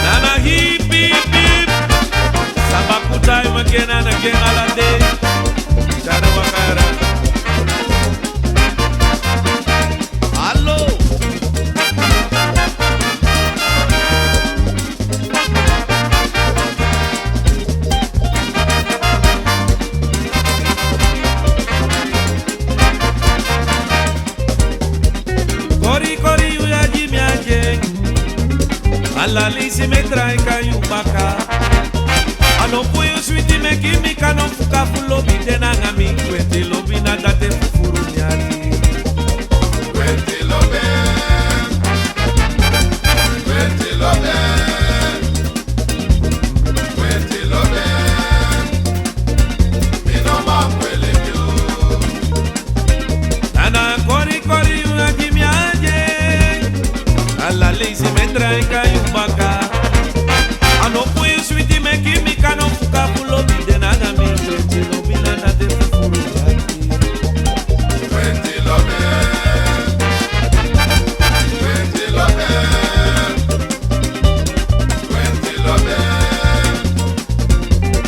Nana hip hip hip. Sabaku time again and again all day. Jana wakara. Hello. Kori kori uyaji miaje. Alali si me trae kayubaka. Ano puyo switi me kimika no fuka fulo bidena ngami kwete lobi na date fufuru nyati. Kwete lobe, kwete lobe, kwete lobe. Mino makwele yo. Nana kori kori uyaji miaje. Alali si me trae kayubaka. Ano puyo switi me kimika no fuka fulo bidena ngami kwete lobi na date fufuru nyati. Kwete lobe, kwete lobe, kwete lobe.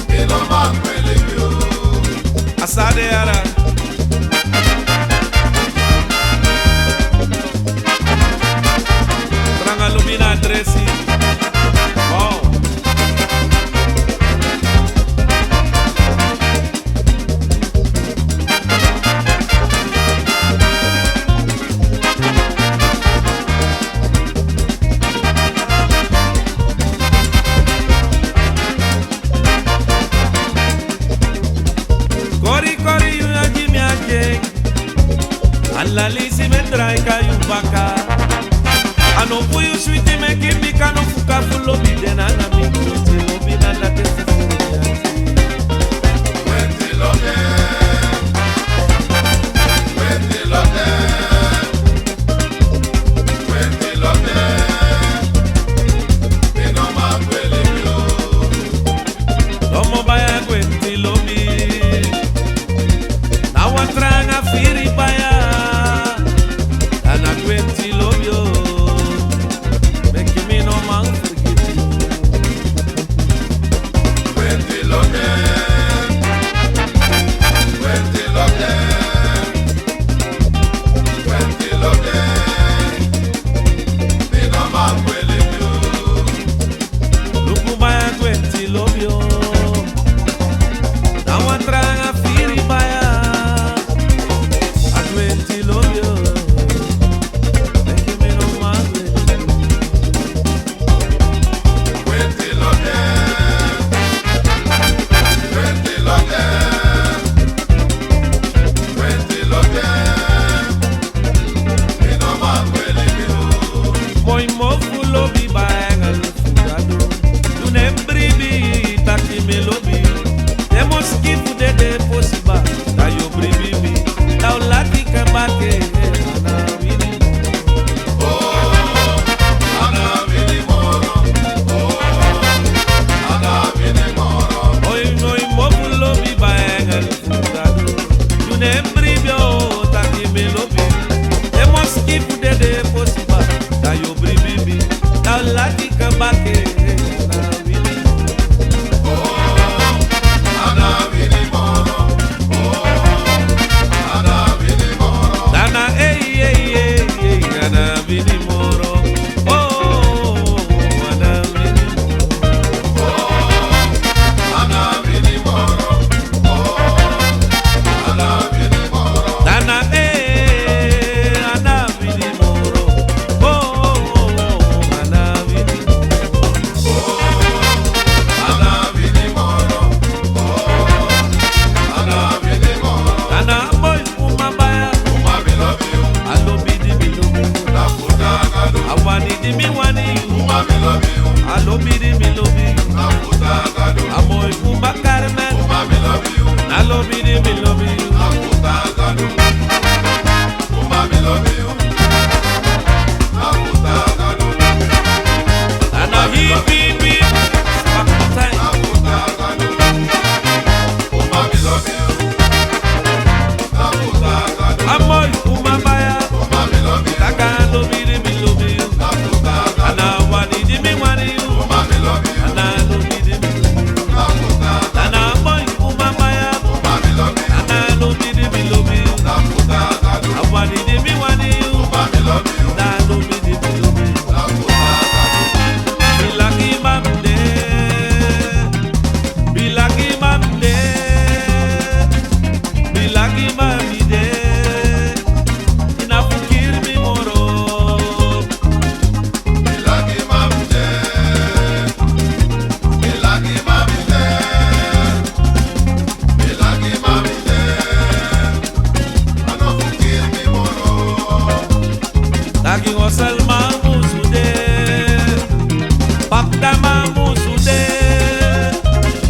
Mino makwele yo. Asade ara. Tranga lumina dresi. Wow. Kori kori uyaji miaje. Alali si me trae kayubaka. Ano puyo switi me kimika no fuka fulo bidena na mi kwete lobi na date fufuru nyati. Kwete lobe, kwete lobe, kwete lobe. Mino makwele yo. Lomo baya kwete lobi. Na watranga firi baya. Ana kwete lobi yo. Make me no man forget you. Kwete lobe, kwete lobe, kwete lobe. Mino makwele yo. Luku baya kwete lobi yo. Na watranga firi baya. A kwete lobi yo. Make me no man forget you. Kwete lobe, kwete lobe, kwete lobe. Mino makwele yo. Moi mofu lobi baya fugado. Tu ne bribi taki me lobi. Temos que fuder de possiba. Da yo bribi mi. Da o lati kembake. Na wini. Ana vini moro, ana vini moro. Oi mofu lobi baya fugado. Tu ne bribi o taki me lobi. Temos que fuder de possiba. Da yo bribi mi. Da o lati kembake. Na wini. Ana vini moro, ana vini moro. Dana ana vini moro. Oh, ana vini moro. Ana vini moro, ana vini moro. Dana ana vini moro. Oh, ana vini moro. Ana vini moro, ana vini moro. Dana boy umabaya. Uma me love you, Alo bidi bilobi. na futa gado. Awani di mi wani. Uma me love you, Alo bidi bilobi. na futa gado. Amoy umakarme. Uma me love you, Alo bidi bilobi. na futa gado. Uma me love you, na futa gado. Dana hip hip hip. Pakutai. Na futa gado. Uma me love you, na futa gado. Amoy umabaya. Uma me love you, Taka alo bidi bilobi. na futa wasal mamusude pakda mamusude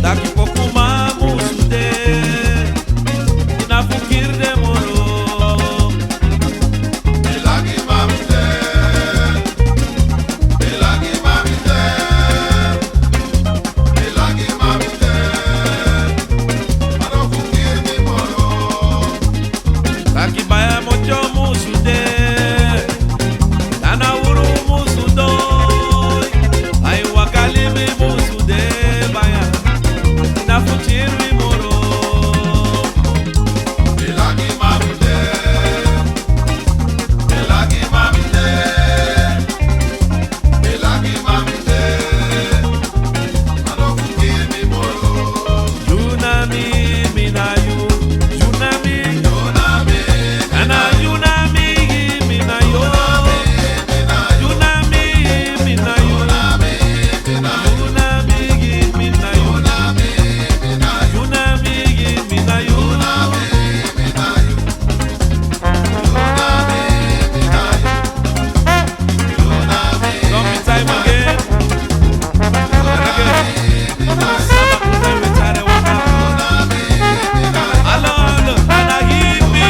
daki poku mamusude ina fukir de moro Elagi mamite, elagi mamite, elagi mamite. Maro fukir mi moro. daki baya mojo musude dana uru musudoy ay wakali mi musude baya ina fukir mi moro Elagi mamite, elagi mamite, elagi mamite. Maro fukir mi moro. Yunami minayu, Yunami, Yonami, ana Yunami minayo, Yunami minayo, yonami, Yunami minayo, yonami, Yunami minayo, Don't be time again, again. Sama kutai wetare waka, alolo, ana hipi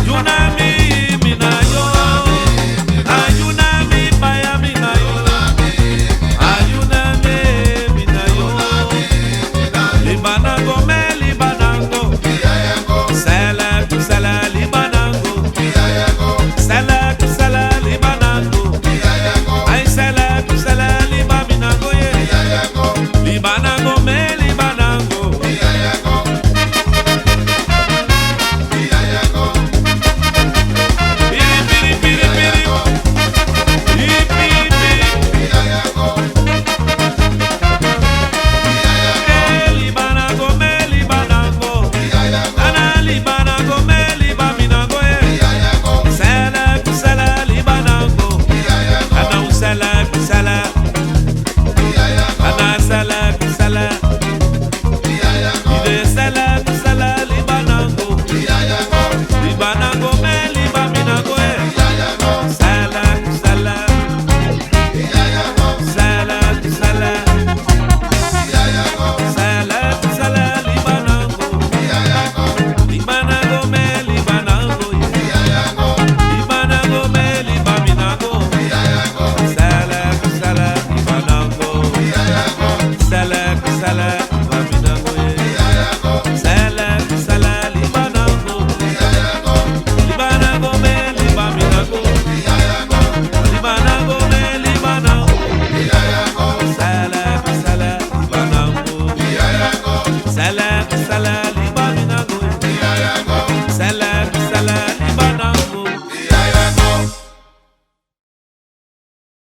Yunami minayo, Ayunami baya minayo, Ayunami minayo, Libanango me Libanango, Sala tu sala Libanango, Sala tu sala Libanango, Ay sala tu sala Libanango ye, Libanango me Libanango, piri piri piri piri, hipi hipi, Libanango me Libanango, Ana Libanango me Libanango ye, Sala tu sala Libanango, Ana usala tu sala, Ana sala tu sala, Ide sala tu sala Libanango, Libanango me Libanango ye, Sala tu sala, Sala tu sala, Sala tu sala Libanango, Libanango me Libanango ye, Libanango me Libanango, Sala tu sala Libanango, Sala tu sala Libanango ye, Sala tu sala Libanango, Libanango me Libanango, Libanango me Libanango, Sala tu sala Libanango, Sala tu sala Libanango.